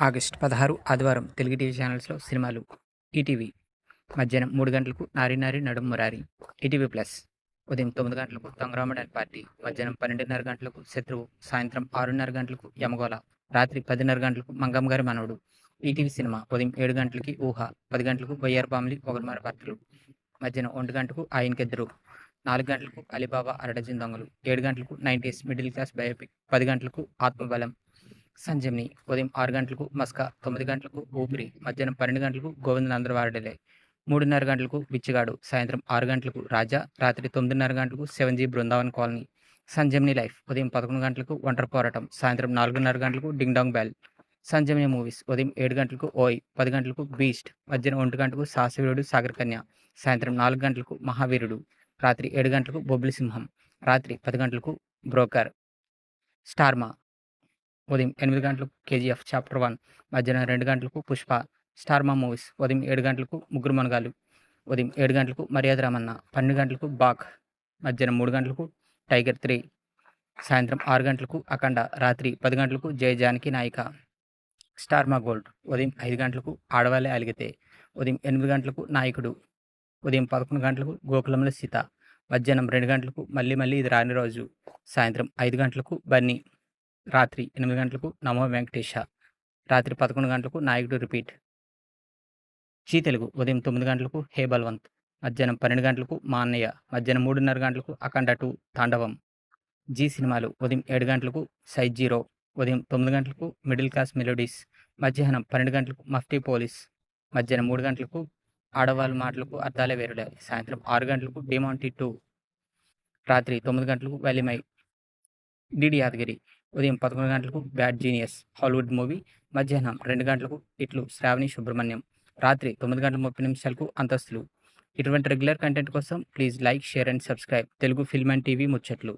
August 16 ఆదివారం Telugu TV ఛానల్స్‌లో సినిమాలు. ఈటీవీ మధ్యాహ్నం 3 గంటలకు 'నారి నారి నడుం మురారి'. ఈటీవీ ప్లస్ ఉదయం 9 గంటలకు 'దొంగరాముడు అండ్ పార్టీ'. మధ్యాహ్నం 12:30 గంటలకు 'శత్రువు'. సాయంత్రం 6:30 గంటలకు 'యమగోళ'. రాత్రి 10:30 గంటలకు 'మంగమ్మ గారి మనవడు'. ఈటీవీ సినిమా ఉదయం 7 గంటలకి 'ఊహ'. 10 గంటలకు 'వయ్యారి భామిలి ఒకడున్నర భర్తలు'. మధ్యాహ్నం 1 గంటకు 'ఆయనకెద్దరు'. 4 గంటలకు 'అలీబాబా అరడజన్ దొంగలు'. 7 గంటలకు 90స్ మిడిల్ క్లాస్ బయోపిక్. 10 గంటలకు 'ఆత్మబలం'. సంజీవని ఉదయం 6 గంటలకు 'మస్కా'. 9 గంటలకు 'ఊపిరి'. మధ్యాహ్నం 12 గంటలకు 'గోవిందులందరూ వారడిలే'. 3:30 గంటలకు 'బిచ్చగాడు'. సాయంత్రం 6 గంటలకు 'రాజా'. రాత్రి 9:30 గంటలకు 7జీ బృందావన్ కాలనీ. సంజీవని లైఫ్ ఉదయం 11 గంటలకు 'ఒంటరి పోరాటం'. సాయంత్రం 4:30 గంటలకు 'ding dong bell'. Sanjeevani movies ఉదయం 7 గంటలకు 'ఓయ్'. 10 గంటలకు 'బీస్ట్'. మధ్యాహ్నం 1 గంటకు 'సాహసవీరుడు సాగర్ కన్య'. సాయంత్రం 4 గంటలకు 'మహావీరుడు'. రాత్రి 7 గంటలకు 'బొబ్బిలి సింహం'. రాత్రి 10 గంటలకు 'బ్రోకర్'. స్టార్మా ఉదయం 8 గంటలకు 'కేజీఎఫ్ చాప్టర్ 1'. మధ్యాహ్నం 2 గంటలకు 'పుష్ప'. స్టార్మా మూవీస్ ఉదయం 7 గంటలకు 'ముగ్గురు మనగాళ్ళు'. ఉదయం 7 గంటలకు 'మర్యాద రామన్న'. 12 గంటలకు 'బాక్'. మధ్యాహ్నం 3 గంటలకు 'టైగర్ 3'. సాయంత్రం 6 గంటలకు 'అఖండ'. రాత్రి 10 గంటలకు 'జయ జానకి నాయిక'. స్టార్మా గోల్డ్ ఉదయం 5 గంటలకు 'ఆడవాళ్ళే అలిగితే'. ఉదయం 8 గంటలకు 'నాయకుడు'. ఉదయం 11 గంటలకు 'గోకులంలో సీత'. మధ్యాహ్నం 2 గంటలకు 'మళ్ళీ మళ్ళీ ఇది రాని రోజు'. సాయంత్రం 5 గంటలకు 'బన్నీ'. రాత్రి 8 గంటలకు 'నమో వెంకటేశ'. రాత్రి 11 గంటలకు 'నాయకుడు రిపీట్'. జీ తెలుగు ఉదయం 9 గంటలకు 'హే బల్వంత్'. మధ్యాహ్నం 12 గంటలకు 'మా అన్నయ్య'. మధ్యాహ్నం 3:30 గంటలకు 'అఖండ 2 తాండవం'. జీ సినిమాలు ఉదయం 7 గంటలకు 'సైజ్ జీరో'. ఉదయం 9 గంటలకు 'మిడిల్ క్లాస్ మెలోడీస్'. మధ్యాహ్నం 12 గంటలకు 'మఫ్టీ పోలీస్'. మధ్యాహ్నం 3 గంటలకు 'ఆడవాళ్ళ మాటలకు అర్థాలే వేరులే'. సాయంత్రం 6 గంటలకు 'డిమాంటి 2'. రాత్రి 9 గంటలకు 'వెలిమై'. డిడి యాదగిరి ఉదయం 11 గంటలకు 'బ్యాడ్ జీనియస్' హాలీవుడ్ మూవీ. మధ్యాహ్నం 2 గంటలకు 'ఇట్లు శ్రావణి సుబ్రహ్మణ్యం'. రాత్రి 9:30 'అంతస్తులు'. ఇటువంటి రెగ్యులర్ కంటెంట్ కోసం please like, share and subscribe Telugu film and TV ముచ్చట్లు.